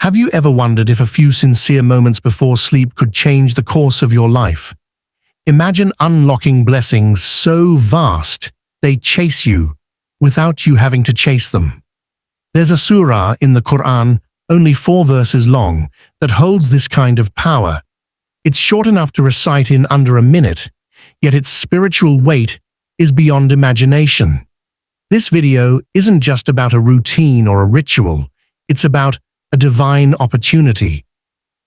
Have you ever wondered if a few sincere moments before sleep could change the course of your life? Imagine unlocking blessings so vast they chase you without you having to chase them. There's a surah in the Qur'an, only 4 verses long, that holds this kind of power. It's short enough to recite in under a minute, yet its spiritual weight is beyond imagination. This video isn't just about a routine or a ritual, it's about a divine opportunity.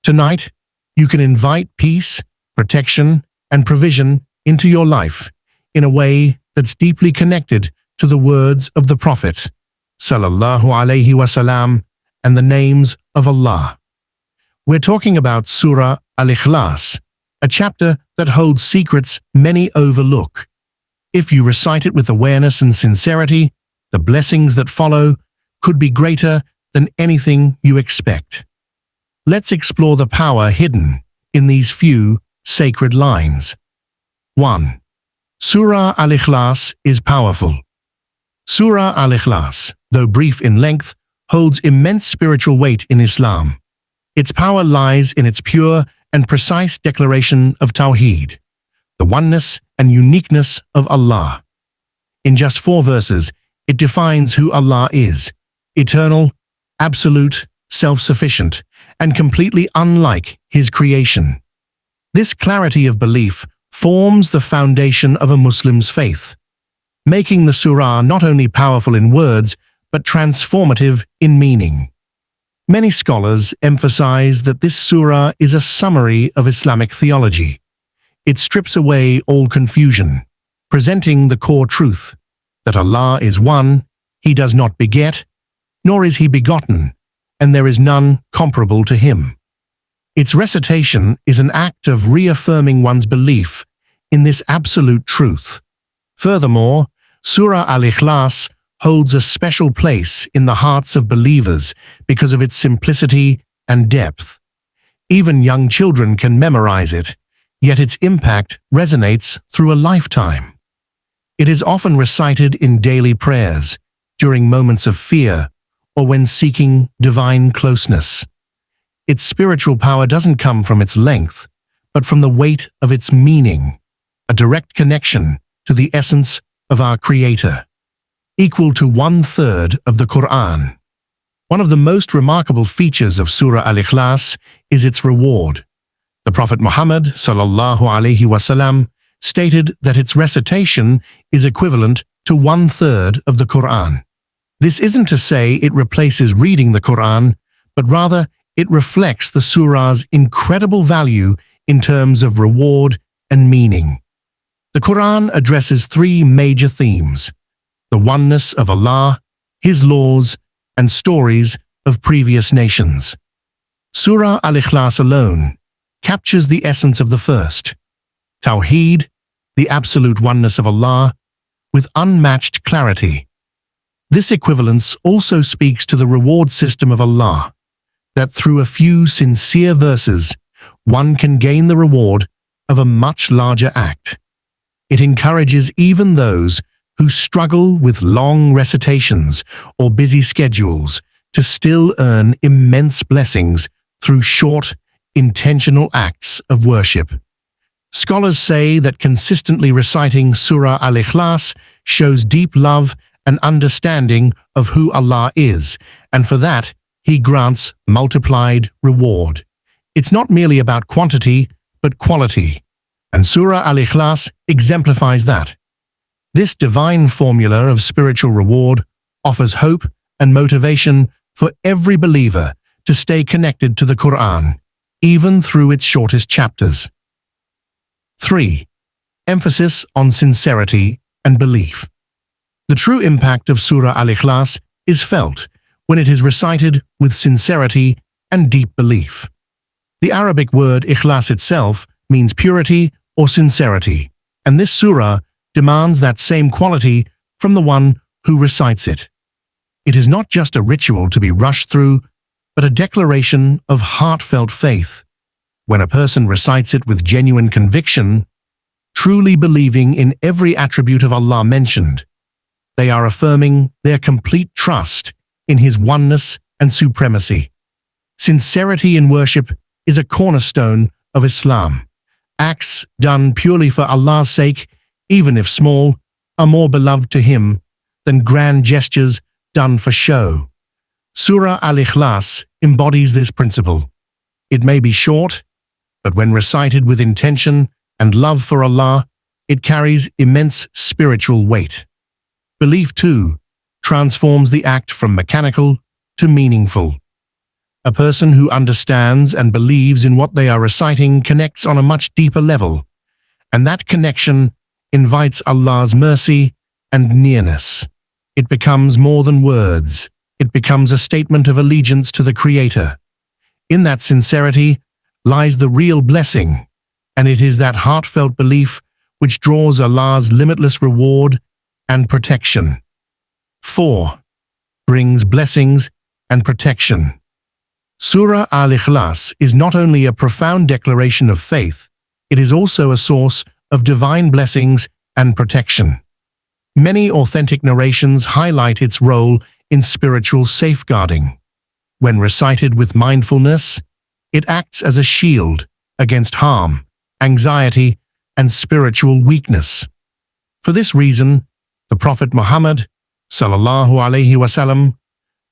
Tonight, you can invite peace, protection, and provision into your life in a way that's deeply connected to the words of the Prophet, Salallahu Alayhi Wasalam, and the names of Allah. We're talking about Surah Al-Ikhlas, a chapter that holds secrets many overlook. If you recite it with awareness and sincerity, the blessings that follow could be greater than anything you expect. Let's explore the power hidden in these few sacred lines. 1. Surah Al-Ikhlas is powerful. Surah Al-Ikhlas, though brief in length, holds immense spiritual weight in Islam. Its power lies in its pure and precise declaration of Tawheed, the oneness and uniqueness of Allah. In just 4 verses, it defines who Allah is: eternal, absolute, self-sufficient, and completely unlike His creation. This clarity of belief forms the foundation of a Muslim's faith, making the surah not only powerful in words, but transformative in meaning. Many scholars emphasize that this surah is a summary of Islamic theology. It strips away all confusion, presenting the core truth that Allah is one, He does not beget, nor is He begotten, and there is none comparable to Him. Its recitation is an act of reaffirming one's belief in this absolute truth. Furthermore, Surah Al-Ikhlas holds a special place in the hearts of believers because of its simplicity and depth. Even young children can memorize it, yet its impact resonates through a lifetime. It is often recited in daily prayers, during moments of fear, or when seeking divine closeness. Its spiritual power doesn't come from its length, but from the weight of its meaning, a direct connection to the essence of our Creator, equal to 1/3 of the Qur'an. One of the most remarkable features of Surah Al-Ikhlas is its reward. The Prophet Muhammad Salallahu Alayhi Wasalam stated that its recitation is equivalent to 1/3 of the Qur'an. This isn't to say it replaces reading the Qur'an, but rather it reflects the surah's incredible value in terms of reward and meaning. The Qur'an addresses 3 major themes: the oneness of Allah, His laws, and stories of previous nations. Surah Al-Ikhlas alone captures the essence of the first, Tawheed, the absolute oneness of Allah, with unmatched clarity. This equivalence also speaks to the reward system of Allah, that through a few sincere verses, one can gain the reward of a much larger act. It encourages even those who struggle with long recitations or busy schedules to still earn immense blessings through short, intentional acts of worship. Scholars say that consistently reciting Surah Al-Ikhlas shows deep love and understanding of who Allah is, and for that, He grants multiplied reward. It's not merely about quantity, but quality, and Surah Al-Ikhlas exemplifies that. This divine formula of spiritual reward offers hope and motivation for every believer to stay connected to the Qur'an, even through its shortest chapters. 3. Emphasis on sincerity and belief. The true impact of Surah Al-Ikhlas is felt when it is recited with sincerity and deep belief. The Arabic word Ikhlas itself means purity or sincerity, and this surah demands that same quality from the one who recites it. It is not just a ritual to be rushed through, but a declaration of heartfelt faith. When a person recites it with genuine conviction, truly believing in every attribute of Allah mentioned, they are affirming their complete trust in His oneness and supremacy. Sincerity in worship is a cornerstone of Islam. Acts done purely for Allah's sake, even if small, are more beloved to Him than grand gestures done for show. Surah Al-Ikhlas embodies this principle. It may be short, but when recited with intention and love for Allah, it carries immense spiritual weight. Belief, too, transforms the act from mechanical to meaningful. A person who understands and believes in what they are reciting connects on a much deeper level, and that connection invites Allah's mercy and nearness. It becomes more than words. It becomes a statement of allegiance to the Creator. In that sincerity lies the real blessing, and it is that heartfelt belief which draws Allah's limitless reward and protection. 4. Brings blessings and protection. Surah Al-Ikhlas is not only a profound declaration of faith, it is also a source of divine blessings and protection. Many authentic narrations highlight its role in spiritual safeguarding. When recited with mindfulness, it acts as a shield against harm, anxiety, and spiritual weakness. For this reason, the Prophet Muhammad, Salallahu Alayhi Wasalam,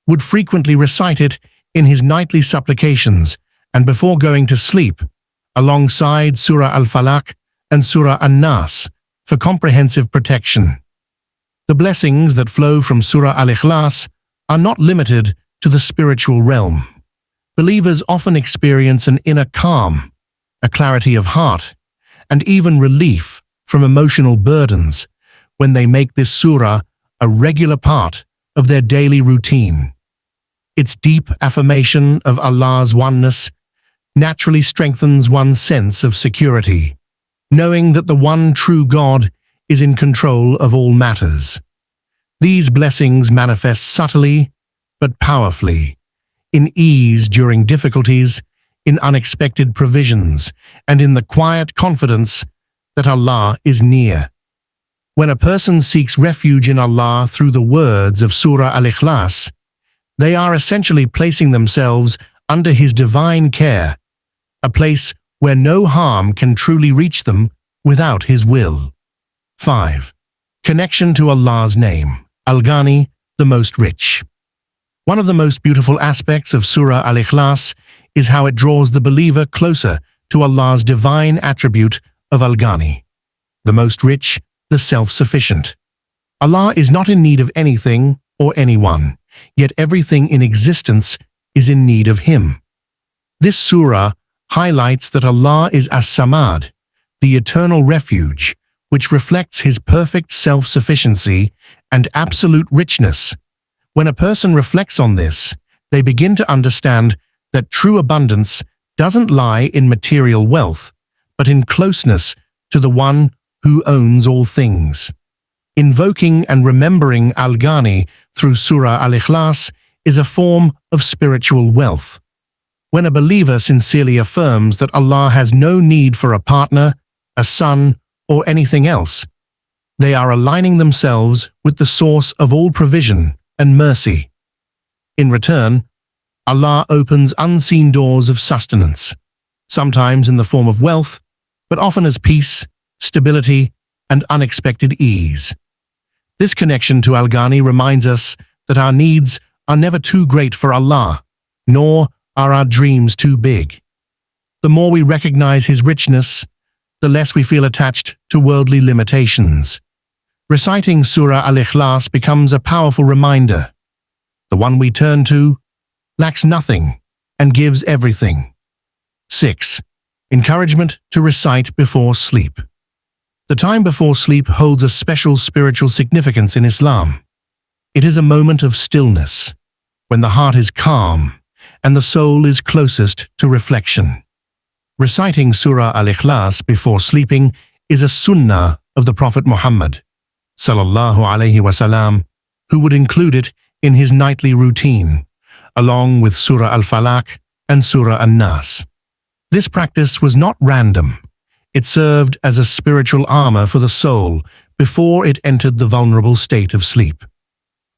would frequently recite it in his nightly supplications and before going to sleep, alongside Surah Al-Falaq and Surah An-Nas for comprehensive protection. The blessings that flow from Surah Al-Ikhlas are not limited to the spiritual realm. Believers often experience an inner calm, a clarity of heart, and even relief from emotional burdens when they make this surah a regular part of their daily routine. Its deep affirmation of Allah's oneness naturally strengthens one's sense of security, knowing that the one true God is in control of all matters. These blessings manifest subtly but powerfully, in ease during difficulties, in unexpected provisions, and in the quiet confidence that Allah is near. When a person seeks refuge in Allah through the words of Surah Al-Ikhlas, they are essentially placing themselves under His divine care, a place where no harm can truly reach them without His will. 5. Connection to Allah's name, Al-Ghani, the most rich. One of the most beautiful aspects of Surah Al-Ikhlas is how it draws the believer closer to Allah's divine attribute of Al-Ghani, the most rich, the self-sufficient. Allah is not in need of anything or anyone, yet everything in existence is in need of Him. This surah highlights that Allah is As-Samad, the eternal refuge, which reflects His perfect self-sufficiency and absolute richness. When a person reflects on this, they begin to understand that true abundance doesn't lie in material wealth, but in closeness to the one who owns all things. Invoking and remembering Al-Ghani through Surah Al-Ikhlas is a form of spiritual wealth. When a believer sincerely affirms that Allah has no need for a partner, a son, or anything else, they are aligning themselves with the source of all provision and mercy. In return, Allah opens unseen doors of sustenance, sometimes in the form of wealth, but often as peace, stability, and unexpected ease. This connection to Al-Ghani reminds us that our needs are never too great for Allah, nor are our dreams too big. The more we recognize His richness, the less we feel attached to worldly limitations. Reciting Surah Al-Ikhlas becomes a powerful reminder. The one we turn to lacks nothing and gives everything. 6. Encouragement to recite before sleep. The time before sleep holds a special spiritual significance in Islam. It is a moment of stillness, when the heart is calm and the soul is closest to reflection. Reciting Surah Al-Ikhlas before sleeping is a sunnah of the Prophet Muhammad, Salallahu Alayhi Wasalam, who would include it in his nightly routine, along with Surah Al-Falaq and Surah An-Nas. This practice was not random. It served as a spiritual armor for the soul before it entered the vulnerable state of sleep.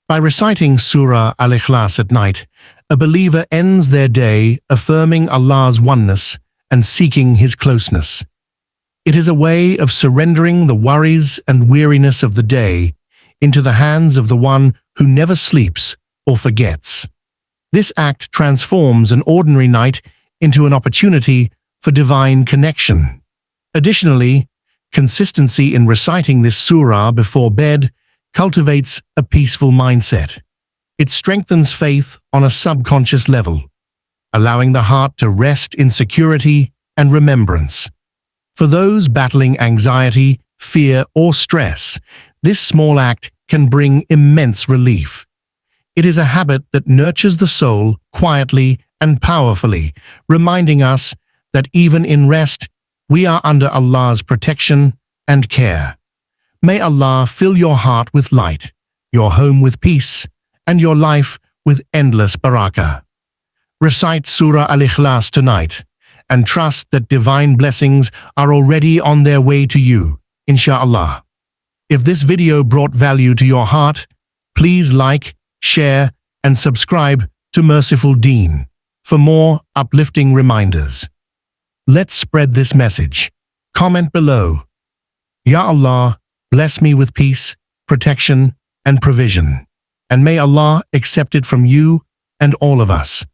By reciting Surah Al-Ikhlas at night, a believer ends their day affirming Allah's oneness and seeking His closeness. It is a way of surrendering the worries and weariness of the day into the hands of the one who never sleeps or forgets. This act transforms an ordinary night into an opportunity for divine connection. Additionally, consistency in reciting this surah before bed cultivates a peaceful mindset. It strengthens faith on a subconscious level, allowing the heart to rest in security and remembrance. For those battling anxiety, fear, or stress, this small act can bring immense relief. It is a habit that nurtures the soul quietly and powerfully, reminding us that even in rest, we are under Allah's protection and care. May Allah fill your heart with light, your home with peace, and your life with endless barakah. Recite Surah Al-Ikhlas tonight, and trust that divine blessings are already on their way to you, InshaAllah. If this video brought value to your heart, please like, share, and subscribe to Merciful Deen for more uplifting reminders. Let's spread this message. Comment below. Ya Allah, bless me with peace, protection, and provision. And may Allah accept it from you and all of us.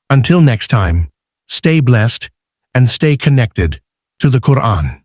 Until next time, stay blessed and stay connected to the Qur'an.